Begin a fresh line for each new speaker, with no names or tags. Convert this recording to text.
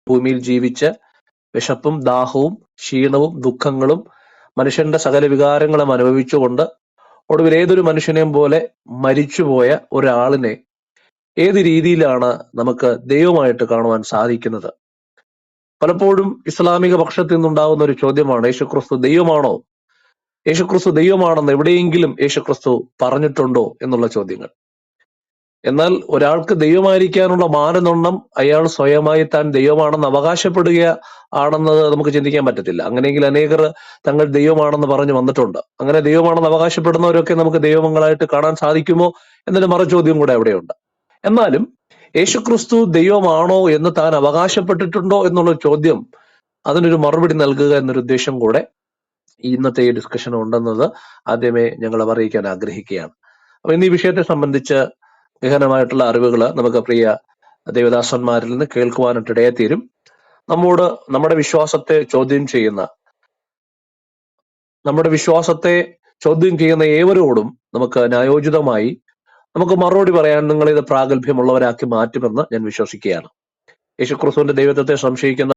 ഭൂമിയിൽ ജീവിച്ച് വിശപ്പും ദാഹവും ക്ഷീണവും ദുഃഖങ്ങളും മനുഷ്യന്റെ സകല വികാരങ്ങളും അനുഭവിച്ചുകൊണ്ട് ഒടുവിൽ ഏതൊരു മനുഷ്യനെയും പോലെ മരിച്ചുപോയ ഒരാളിനെ ഏത് രീതിയിലാണ് നമുക്ക് ദൈവമായിട്ട് കാണുവാൻ സാധിക്കുന്നത്? പലപ്പോഴും ഇസ്ലാമിക പക്ഷത്തിൽ നിന്നുണ്ടാകുന്ന ഒരു ചോദ്യമാണ്, യേശുക്രിസ്തു ദൈവമാണോ? യേശുക്രിസ്തു ദൈവമാണെന്ന് എവിടെയെങ്കിലും യേശുക്രിസ്തു പറഞ്ഞിട്ടുണ്ടോ എന്നുള്ള ചോദ്യങ്ങൾ. എന്നാൽ ഒരാൾക്ക് ദൈവമായിരിക്കാനുള്ള മാനദണ്ഡം അയാൾ സ്വയമായി താൻ ദൈവമാണെന്ന് അവകാശപ്പെടുക ആണെന്നത് നമുക്ക് ചിന്തിക്കാൻ പറ്റത്തില്ല. അങ്ങനെയെങ്കിൽ അനേകർ തങ്ങൾ ദൈവമാണെന്ന് പറഞ്ഞു വന്നിട്ടുണ്ട്. അങ്ങനെ ദൈവമാണെന്ന് അവകാശപ്പെടുന്നവരൊക്കെ നമുക്ക് ദൈവങ്ങളായിട്ട് കാണാൻ സാധിക്കുമോ എന്നൊരു മറുചോദ്യം കൂടെ അവിടെയുണ്ട്. എന്നാലും യേശുക്രിസ്തു ദൈവമാണോ എന്ന് താൻ അവകാശപ്പെട്ടിട്ടുണ്ടോ എന്നുള്ള ചോദ്യം, അതിനൊരു മറുപടി നൽകുക എന്നൊരു ഉദ്ദേശം കൂടെ ഇന്നത്തെ ഈ ഡിസ്കഷൻ ഉണ്ടെന്നത് ആദ്യമേ ഞങ്ങൾ അറിയിക്കാൻ ആഗ്രഹിക്കുകയാണ്. അപ്പൊ ഇന്ന് ഈ വിഷയത്തെ സംബന്ധിച്ച് ഗഹനമായിട്ടുള്ള അറിവുകൾ നമുക്ക് പ്രിയ ദേവദാസന്മാരിൽ നിന്ന് കേൾക്കുവാനായിട്ട് ഇടയായിത്തീരും. നമ്മുടെ വിശ്വാസത്തെ ചോദ്യം ചെയ്യുന്ന ഏവരോടും നമുക്ക് ന്യായോചിതമായി നമുക്ക് മറുപടി പറയാൻ നിങ്ങൾ ഇത് പ്രാഗൽഭ്യമുള്ളവരാക്കി മാറ്റുമെന്ന് ഞാൻ വിശ്വസിക്കുകയാണ്. യേശുക്രിസ്തുവിന്റെ ദൈവത്വത്തെ സംശയിക്കുന്ന